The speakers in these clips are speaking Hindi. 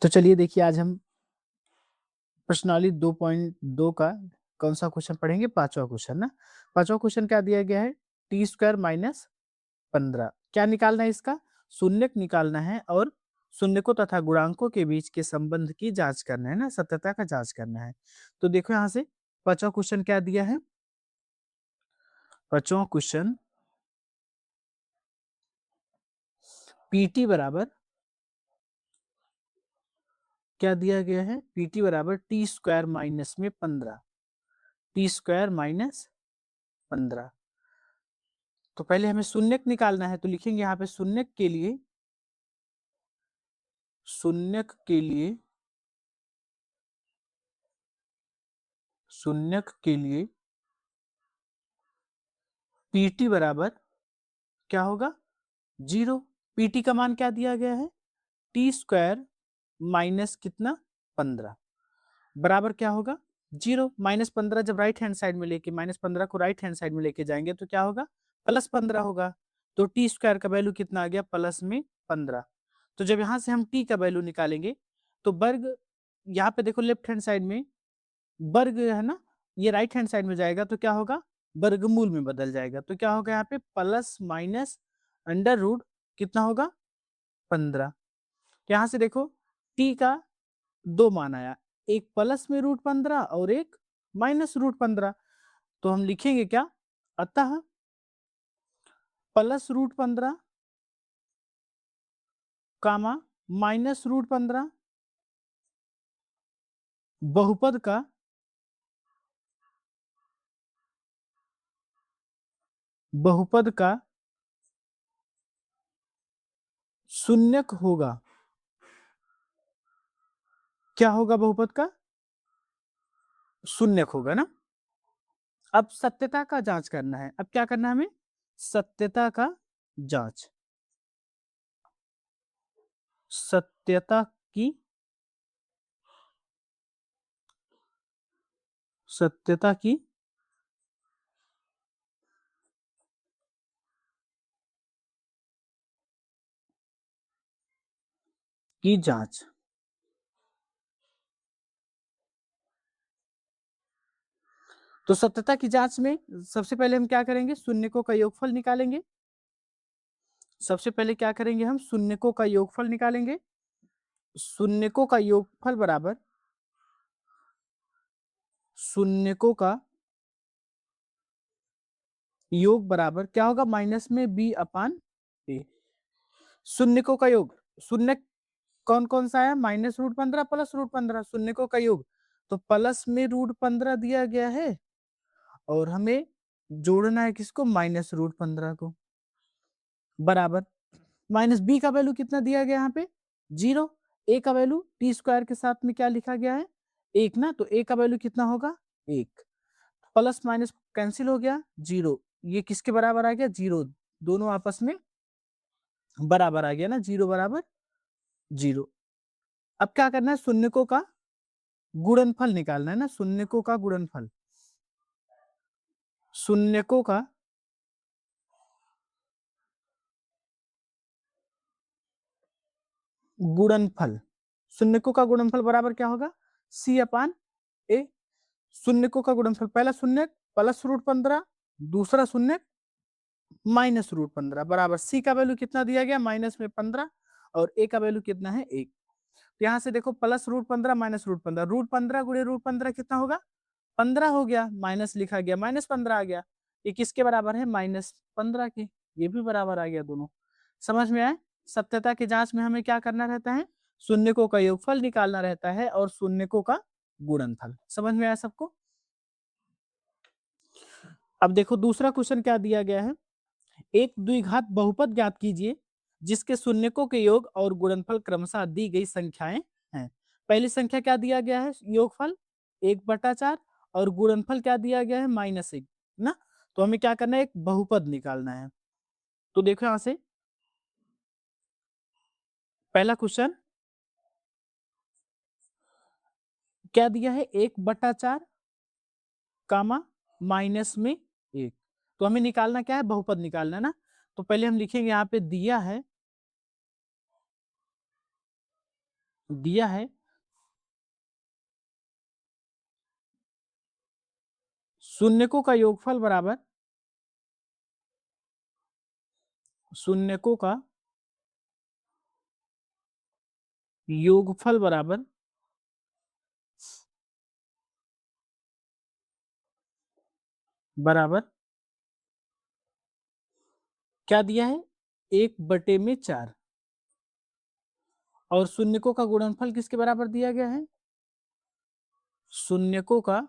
तो चलिए देखिए आज हम प्रश्नावली 2.2 का कौन सा क्वेश्चन पढ़ेंगे? पांचवा क्वेश्चन ना। पांचवा क्वेश्चन क्या दिया गया है? T square minus 15। क्या निकालना है इसका? शून्यक निकालना है और शून्यकों तथा गुणांकों के बीच के संबंध की जांच करना है ना, सत्यता का जांच करना है। तो देखो यहाँ से पांचवा क्वेश्चन क्या दिया है? पांचवा क्वेश्चन पीटी बराबर क्या दिया गया है? पीटी बराबर टी स्क्वायर माइनस में 15। T square minus 15। तो पहले हमें शून्यक निकालना है, तो लिखेंगे यहाँ पे शून्यक के लिए शून्यक के लिए शून्यक के लिए पीटी बराबर क्या होगा? 0। पीटी का मान क्या दिया गया है? टी स्क्वायर माइनस कितना? 15 बराबर क्या होगा? 0। -15 जब राइट हैंड साइड में लेके -15 को राइट हैंड साइड में लेके जाएंगे तो क्या होगा? +15 होगा। तो टी स्क्वायर का वैल्यू कितना आ गया? प्लस में 15। तो जब यहां से हम टी का वैल्यू निकालेंगे तो वर्ग, यहाँ पे देखो लेफ्ट हैंड साइड में वर्ग है ना, ये राइट हैंड साइड में जाएगा तो क्या होगा? वर्गमूल में बदल जाएगा। तो क्या होगा यहाँ पे? प्लस माइनस अंडर रूट कितना होगा? 15। यहाँ से देखो टी का दो मान आया, एक प्लस में √15 और एक माइनस √15। तो हम लिखेंगे क्या? अतः प्लस √15 कामा माइनस √15 बहुपद का शून्यक होगा। क्या होगा? बहुपद का शून्यक होगा ना। अब सत्यता का जांच करना है। अब क्या करना है हमें? सत्यता का जांच। सत्यता की सत्यता की जांच। तो सत्यता की जांच में सबसे पहले हम क्या करेंगे? शून्यकों का योगफल निकालेंगे। सबसे पहले क्या करेंगे? हम शून्यकों का योगफल निकालेंगे। शून्यकों का योगफल बराबर शून्यकों का योग बराबर क्या होगा? माइनस में b अपान ए। शून्यकों का योग, शून्य कौन कौन सा है? -√15 प्लस √15, शून्यकों का योग। तो प्लस में √15 दिया गया है और हमें जोड़ना है किसको? -√15 को। बराबर माइनस बी का वैल्यू कितना दिया गया यहाँ पे? 0। ए का वैल्यू टी स्क्वायर के साथ में क्या लिखा गया है? 1 ना। तो ए का वैल्यू कितना होगा? 1। प्लस माइनस कैंसिल हो गया, 0। ये किसके बराबर आ गया? 0। दोनों आपस में बराबर आ गया ना, 0 बराबर 0। अब क्या करना है? शून्यकों का गुणनफल निकालना है ना। शून्यकों का गुणनफल, शून्यकों का गुणनफल, शून्यकों का गुणनफल बराबर क्या होगा? सी अपान ए। शून्यकों का गुणनफल, पहला शून्यक प्लस √15, दूसरा शून्यक -√15 बराबर सी का वैल्यू कितना दिया गया? -15 और ए का वैल्यू कितना है? 1। तो यहाँ से देखो प्लस √15 -√15, √15 गुणे √15 कितना होगा? 15 हो गया, माइनस लिखा गया, -15 आ गया। ये किसके बराबर है? -15 के। ये भी बराबर आ गया दोनों। समझ में आए? सत्यता की जांच में हमें क्या करना रहता है? शून्यकों का योगफल निकालना रहता है और शून्यकों का गुणनफल। समझ में आया सबको? अब देखो दूसरा क्वेश्चन क्या दिया गया है? एक द्विघात बहुपद ज्ञात कीजिए जिसके शून्यकों के योग और गुणनफल क्रमशः दी गई संख्याएं हैं। पहली संख्या क्या दिया गया है? योगफल 1/4 और गुणनफल क्या दिया गया है? -1 ना। तो हमें क्या करना है? एक बहुपद निकालना है। तो देखो यहां से पहला क्वेश्चन क्या दिया है? 1/4 कामा माइनस में 1। तो हमें निकालना क्या है? बहुपद निकालना है ना। तो पहले हम लिखेंगे यहाँ पे दिया है दिया है शून्यकों का योगफल बराबर शून्यकों का योगफल बराबर बराबर क्या दिया है 1/4 और शून्यकों का गुणनफल किसके बराबर दिया गया है शून्यकों का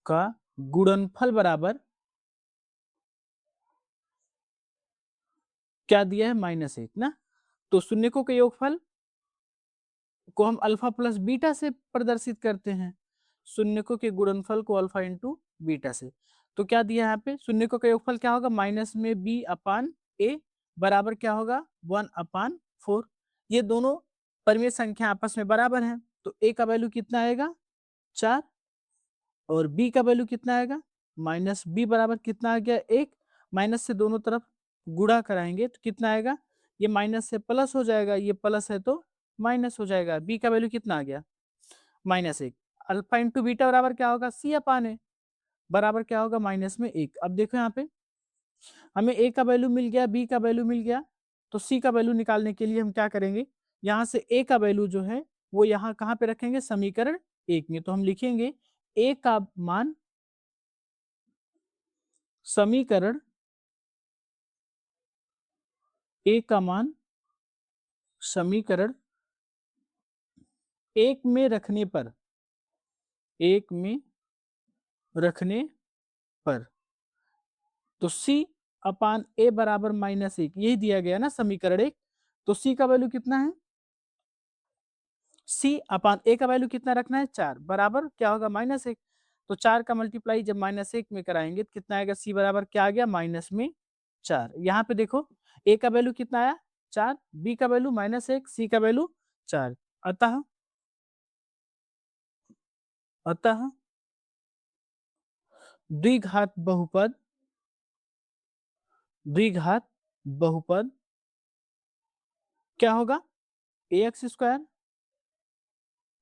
गुणनफल बराबर क्या दिया है -1 ना। तो शून्यकों के योगफल को हम अल्फा प्लस बीटा से प्रदर्शित करते हैं शून्यकों के गुणनफल को अल्फा इंटू बीटा से। तो क्या दिया है यहाँ पे शून्यकों का योगफल क्या होगा माइनस में बी अपान ए बराबर क्या होगा 1/4। ये दोनों परिमेय संख्या आपस में बराबर हैं तो ए का वैल्यू कितना आएगा 4 और बी का वैल्यू कितना आएगा -b बराबर कितना आ गया 1। माइनस से दोनों तरफ गुणा कराएंगे तो कितना आएगा ये माइनस से प्लस हो जाएगा ये प्लस है तो माइनस हो जाएगा। बी का वैल्यू कितना आ गया -1। अल्फा इंटू बीटा बराबर क्या होगा सी अपान ए बराबर क्या होगा -1। अब देखो यहाँ पे हमें ए का वैल्यू मिल गया बी का वैल्यू मिल गया तो सी का वैल्यू निकालने के लिए हम क्या करेंगे यहाँ से ए का वैल्यू जो है वो यहाँ कहाँ पे रखेंगे समीकरण 1 में। तो हम लिखेंगे ए का मान समीकरण ए का मान समीकरण 1 में रखने पर 1 में रखने पर तो सी अपान ए बराबर -1 यही दिया गया ना समीकरण 1। तो सी का वैल्यू कितना है सी अपान ए का वैल्यू कितना रखना है 4 बराबर क्या होगा -1। तो 4 का मल्टीप्लाई जब -1 में कराएंगे तो कितना आएगा सी बराबर क्या आ गया -4। यहाँ पे देखो ए का वैल्यू कितना आया 4 बी का वैल्यू -1 सी का वैल्यू 4। अतः अतः द्विघात बहुपद क्या होगा ax²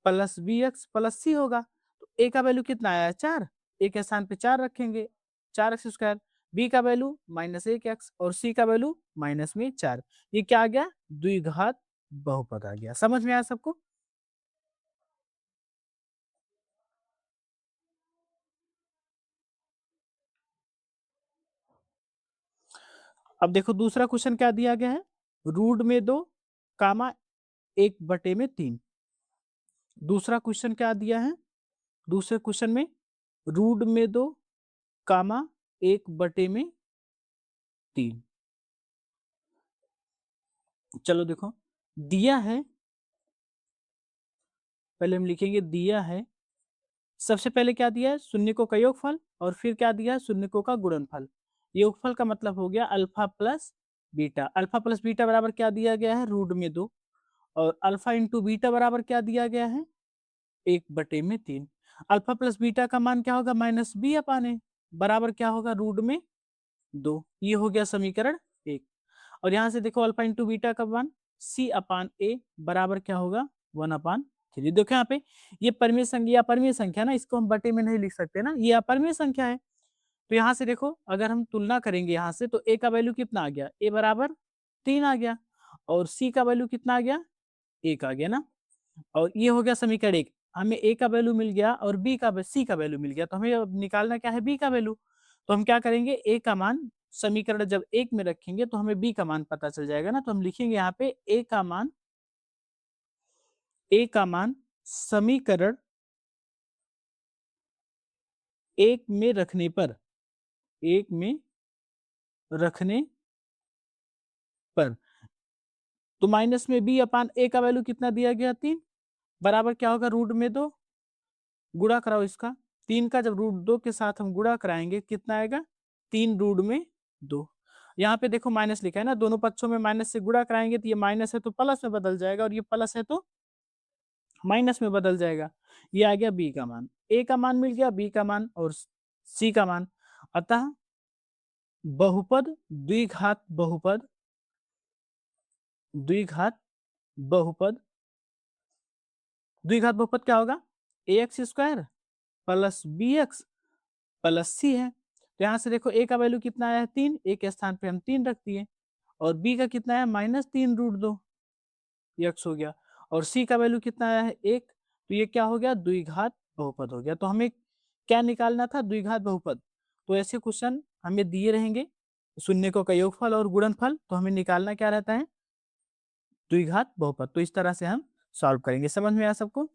plus bx plus c होगा। तो a का वैल्यू कितना आया 4 a के स्थान पे 4 रखेंगे 4x²। b का वैल्यू -1x और c का वैल्यू -4। ये क्या आ गया द्विघात बहुपद आ गया। समझ में आया सबको। अब देखो दूसरा क्वेश्चन क्या दिया गया है √2 कामा 1/3। दूसरा क्वेश्चन क्या दिया है दूसरे क्वेश्चन में √2 कामा 1/3। चलो देखो दिया है पहले हम लिखेंगे दिया है सबसे पहले क्या दिया है शून्यकों का योगफल और फिर क्या दिया है शून्यकों का गुणनफल। योगफल का मतलब हो गया अल्फा प्लस बीटा बराबर क्या दिया गया है √2 और अल्फा इंटू बीटा बराबर क्या दिया गया है 1/3। अल्फा प्लस बीटा का मान क्या होगा -b अपान ए बराबर क्या होगा √2। ये हो गया समीकरण 1। और यहाँ से देखो अल्फा इंटू बीटा का मान c अपान ए बराबर क्या होगा 1/3। देखो यहाँ पे ये अपरिमेय संख्या ना इसको हम बटे में नहीं लिख सकते ना ये अपरिमेय संख्या है। तो यहाँ से देखो अगर हम तुलना करेंगे यहाँ से तो a का वैल्यू कितना आ गया a बराबर 3 आ गया और c का वैल्यू कितना आ गया 1 आ गया ना। और ये हो गया समीकरण 1। हमें a का वैल्यू मिल गया और c का वैल्यू मिल गया तो हमें अब निकालना क्या है b का वैल्यू। तो हम क्या करेंगे a का मान समीकरण जब 1 में रखेंगे तो हमें b का मान पता चल जाएगा ना। तो हम लिखेंगे यहाँ पे a का मान समीकरण 1 में रखने पर तो माइनस में b अपान a का वैल्यू कितना दिया गया 3 बराबर क्या होगा √2 गुणा कराओ इसका 3 का जब √2 के साथ हम गुणा कराएंगे कितना आएगा 3√2। यहाँ पे देखो माइनस लिखा है ना दोनों पक्षों में माइनस से गुणा कराएंगे तो ये माइनस है तो प्लस में बदल जाएगा और ये प्लस है तो माइनस में बदल जाएगा। ये आ गया b का मान a का मान मिल गया b का मान और c का मान। अतः बहुपद द्विघात बहुपद द्विघात बहुपद, द्विघात बहुपद क्या होगा, ax square plus bx plus c है। तो यहाँ से देखो a का वैल्यू कितना आया है 3, a के स्थान पे हम 3 रख दिए, और b का कितना है -3√2 x हो गया, और c का वैल्यू कितना आया है 1, तो ये क्या हो गया, द्विघात बहुपद हो गया। तो हमें क्या निकालना था, द्विघात बहुपद। तो ऐसे क्वेश्चन हमें दिए रहेंगे, शून्यकों का योगफल और गुणनफल, तो हमें निकालना क्या रहता है, द्विघात बहुपद। तो इस तरह से हम सॉल्व करेंगे। समझ में आया सबको?